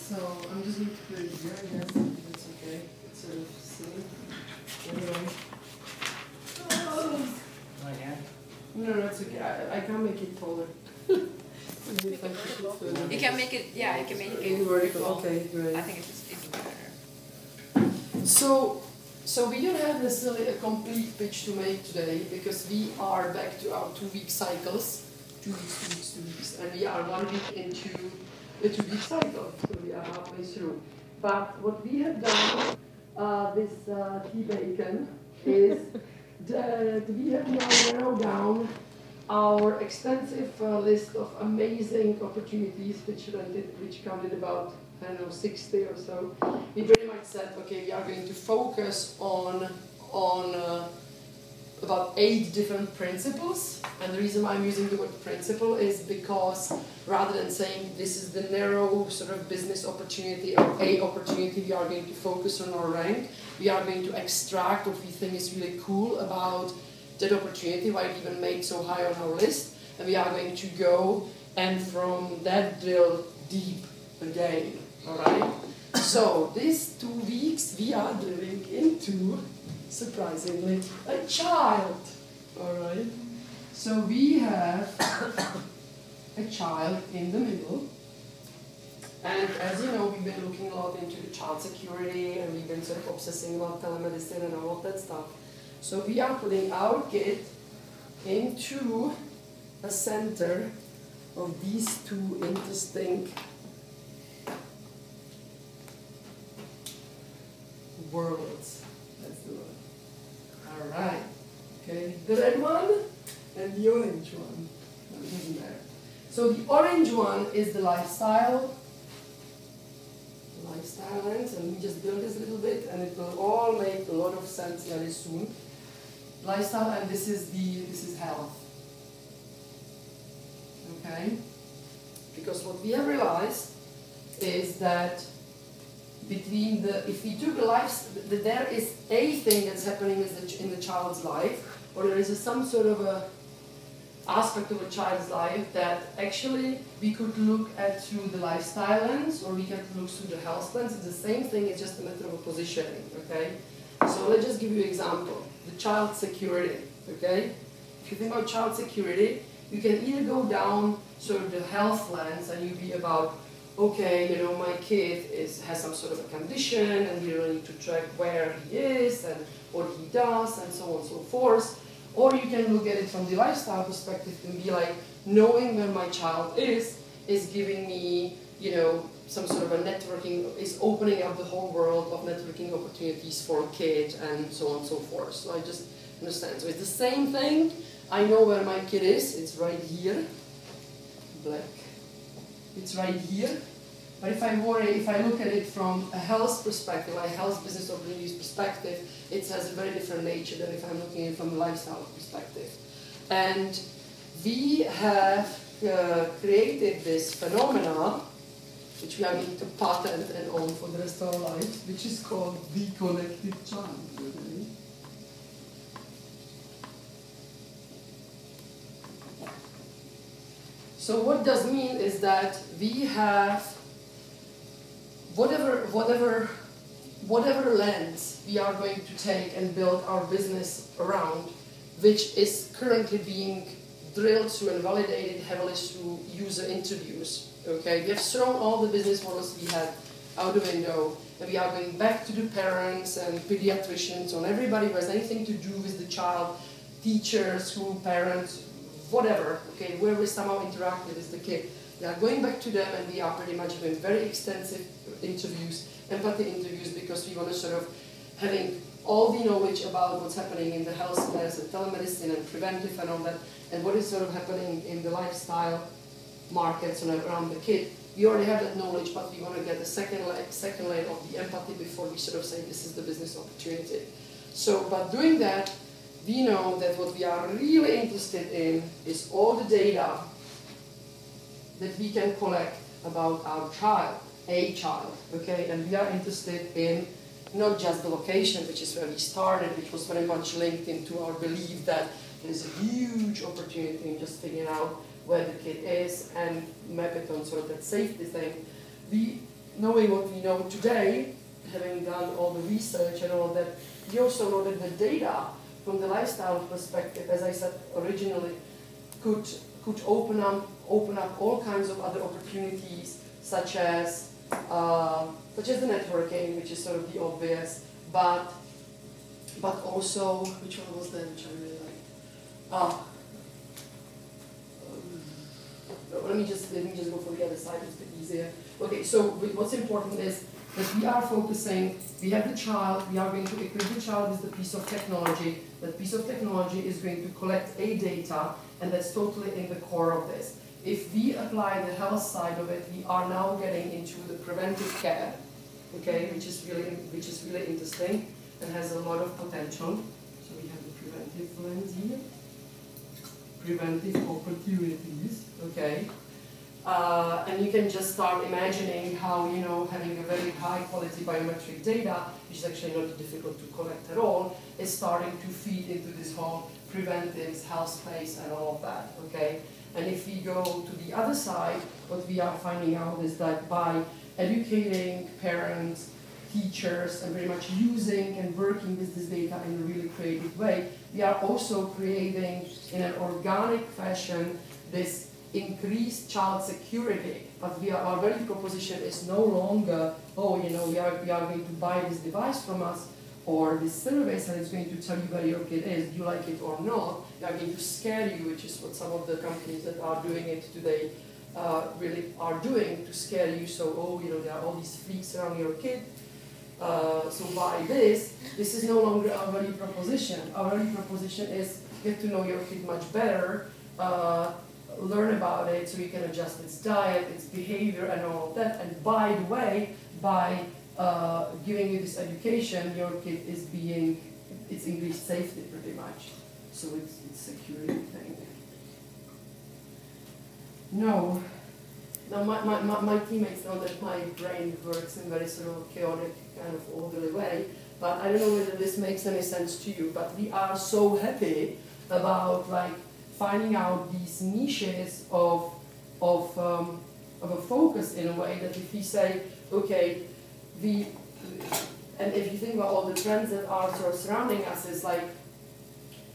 So I'm just going to put it here, I guess. That's okay. It's sort of silly. Anyway. Oh. Again? No, that's okay. I can make it taller. You can make it, yeah, you can make it vertical. Okay, great. I think it's better. So we don't have necessarily a complete pitch to make today because we are back to our 2-week cycles. 2 weeks, 2 weeks, 2 weeks. And we are 1 week into a 2-week cycle. So we are halfway through. But what we have done with T. Bacon is that we have now narrowed down our extensive list of amazing opportunities which counted about, I don't know, 60 or so. We pretty much said, okay, we are going to focus on about 8 different principles. And the reason why I'm using the word principle is because rather than saying this is the narrow sort of business opportunity or a opportunity we are going to focus on our rank, we are going to extract what we think is really cool about that opportunity, why it even made so high on our list, and we are going to go and from that drill deep again, all right? So these 2 weeks we are drilling into, surprisingly, a child, all right? So we have a child in the middle, and as you know, we've been looking a lot into the child security, and we've been sort of obsessing about telemedicine and all of that stuff. So we are putting our kid into a center of these 2 interesting worlds. That's the one. All right. Okay, the red one and the orange one. No, it doesn't matter. So the orange one is the lifestyle lens, and we just build this a little bit, and it will all make a lot of sense very soon. Lifestyle, and this is health. Okay? Because what we have realized is that between if we took that there is a thing that's happening in the child's life, or there is some sort of a aspect of a child's life that actually we could look at through the lifestyle lens, or we can look through the health lens. It's the same thing, it's just a matter of a positioning, okay? So let's just give you an example. The child security, okay? If you think about child security, you can either go down sort of the health lens and you be about, okay, you know, my kid has some sort of a condition and we really need to track where he is and what he does and so on and so forth. Or you can look at it from the lifestyle perspective and be like, knowing where my child is giving me, you know, some sort of a networking, is opening up the whole world of networking opportunities for a kid and so on and so forth. So I just understand. So it's the same thing. I know where my kid is. It's right here. Black. It's right here. But if I look at it from a health perspective, like health business opportunities perspective, it has a very different nature than if I'm looking at it from a lifestyle perspective. And we have created this phenomena, which we are going to patent and own for the rest of our lives, which is called the connected child. Okay? So what does mean is that we have whatever lens we are going to take and build our business around, which is currently being drilled through and validated heavily through user interviews. Okay, we have thrown all the business models we had out the window, and we are going back to the parents and pediatricians, on everybody who has anything to do with the child, teachers, school parents, whatever, okay, where we somehow interact with the kid. We are going back to them, and we are pretty much doing very extensive interviews, empathy interviews, because we want to sort of having all the knowledge about what's happening in the health space and telemedicine and preventive and all that, and what is sort of happening in the lifestyle markets and around the kid. We already have that knowledge, but we want to get the second layer of the empathy before we sort of say this is the business opportunity. So, by doing that, we know that what we are really interested in is all the data that we can collect about our child, a child, okay? And we are interested in not just the location, which is where we started, which was very much linked into our belief that there is a huge opportunity in just figuring out where the kid is and map it on sort of that safety thing. We knowing what we know today, having done all the research and all that, we also know that the data from the lifestyle perspective, as I said originally, could open up all kinds of other opportunities, such as the networking, which is sort of the obvious, but also, which one was that which I really liked? Let me just go for the other side, it's a bit easier. Okay, so what's important is that we are focusing, we have the child, we are going to equip the child with the piece of technology. That piece of technology is going to collect a data, and that's totally in the core of this. If we apply the health side of it, we are now getting into the preventive care, okay, which is really interesting and has a lot of potential. So we have the preventive lens here. Preventive opportunities, okay? And you can just start imagining how, you know, having a very high quality biometric data, which is actually not difficult to collect at all, is starting to feed into this whole preventives, health space, and all of that, okay? And if we go to the other side, what we are finding out is that by educating parents, teachers, and very much using and working with this data in a really creative way, we are also creating in an organic fashion this increased child security. But our value proposition is no longer, oh, you know, we are going to buy this device from us, or this service, and it's going to tell you where your kid is, do you like it or not. We are going to scare you, which is what some of the companies that are doing it today really are doing, to scare you. So, oh, you know, there are all these freaks around your kid. So by this is no longer our value proposition. Our value proposition is get to know your kid much better, learn about it so you can adjust its diet, its behavior, and all of that. And by the way, by giving you this education, your kid it's increased safety pretty much. So it's security thing. No. Now my teammates know that my brain works in very sort of chaotic, kind of orderly way, but I don't know whether this makes any sense to you, but we are so happy about like finding out these niches of a focus in a way that if we say, okay, and if you think about all the trends that are sort of surrounding us, is like,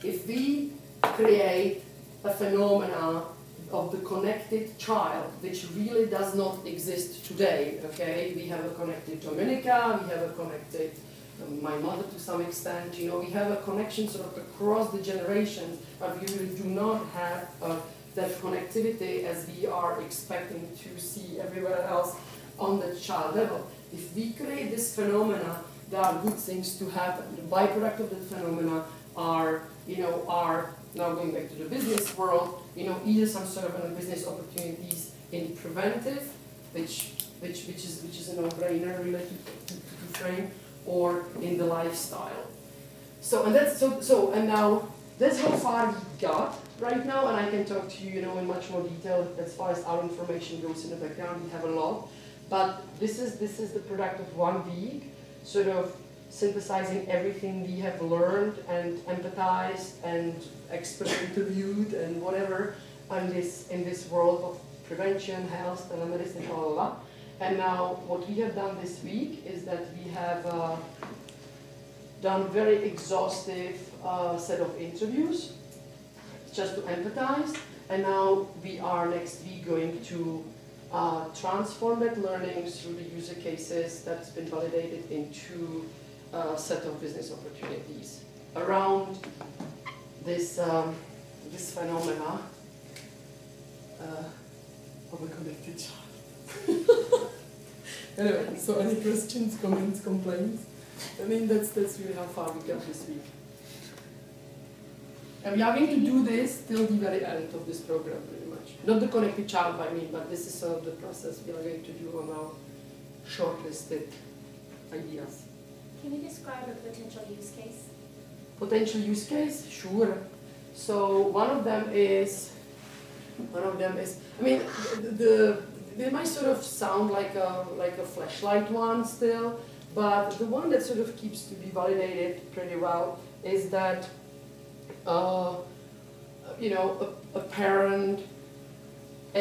if we create a phenomena of the connected child, which really does not exist today, okay? We have a connected Dominica, we have a connected my mother to some extent, you know, we have a connection sort of across the generations, but we really do not have that connectivity as we are expecting to see everywhere else on the child level. If we create this phenomena, there are good things to happen. The byproduct of that phenomena are now going back to the business world, you know, either some sort of business opportunities in preventive, which is a no-brainer related to frame, or in the lifestyle. So and now that's how far we got right now, and I can talk to you, you know, in much more detail as far as our information goes in the background. We have a lot, but this is the product of 1 week, sort of synthesizing everything we have learned and empathized and expert interviewed and whatever in this world of prevention, health, telemedicine, blah, blah, blah. And now what we have done this week is that we have done a very exhaustive set of interviews just to empathize, and now we are next week going to transform that learning through the user cases that's been validated into a set of business opportunities around this this phenomena of a connected child. Anyway, so any questions, comments, complaints? I mean, that's really how far we got this week. And we are going to do this till the very end of this program, pretty much. Not the connected child, I mean, but this is sort of the process we are going to do on our shortlisted ideas. Can you describe a potential use case? Potential use case? Sure. So one of them is, I mean, they might sort of sound like a flashlight one still, but the one that sort of keeps to be validated pretty well is that, you know, a parent of I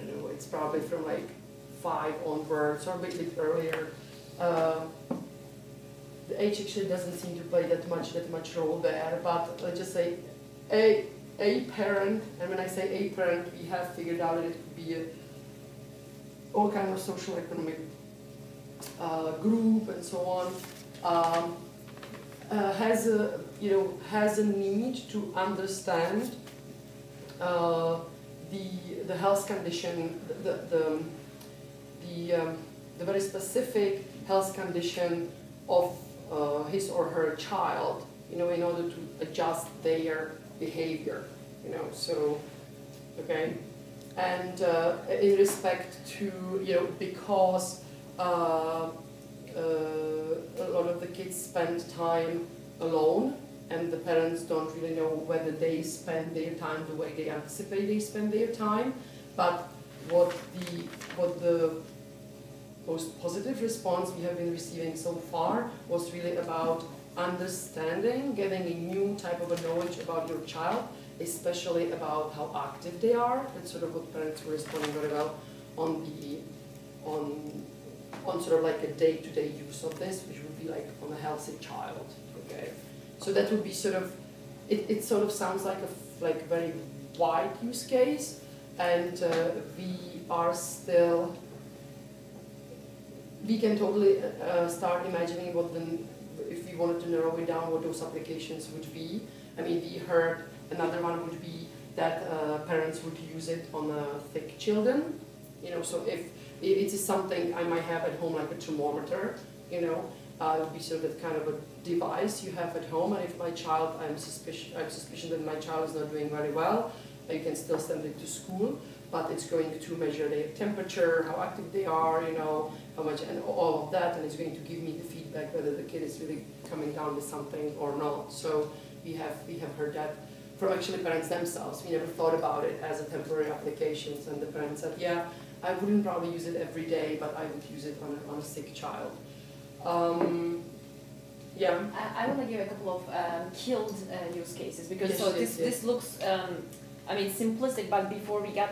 don't know, it's probably from like 5 onwards or a bit earlier. The age actually doesn't seem to play that much role there, but let's just say a parent, and when I say a parent, we have figured out that it could be all kind of social economic group and so on, has a need to understand the health condition, the very specific health condition of his or her child, in order to adjust their behavior, so, okay, and in respect to, because a lot of the kids spend time alone, and the parents don't really know whether they spend their time the way they anticipate they spend their time, but what the most positive response we have been receiving so far was really about understanding, getting a new type of a knowledge about your child, especially about how active they are. That's sort of what parents were responding very well on sort of like a day-to-day use of this, which would be like on a healthy child. Okay, so that would be sort of it sort of sounds like a very wide use case, and we can totally start imagining if we wanted to narrow it down, what those applications would be. I mean, we heard another one would be that parents would use it on sick children. So if it is something I might have at home, like a thermometer, it would be sort of that kind of a device you have at home, and if my child, I have suspicion that my child is not doing very well, you can still send it to school, but it's going to measure their temperature, how active they are, how much, and all of that, and it's going to give me the feedback whether the kid is really coming down with something or not. So we have heard that from actually parents themselves. We never thought about it as a temporary application, and the parents said, yeah, I wouldn't probably use it every day, but I would use it on a sick child. Yeah. I want to give a couple of killed use cases, because Yes, this looks, I mean, simplistic, but before we got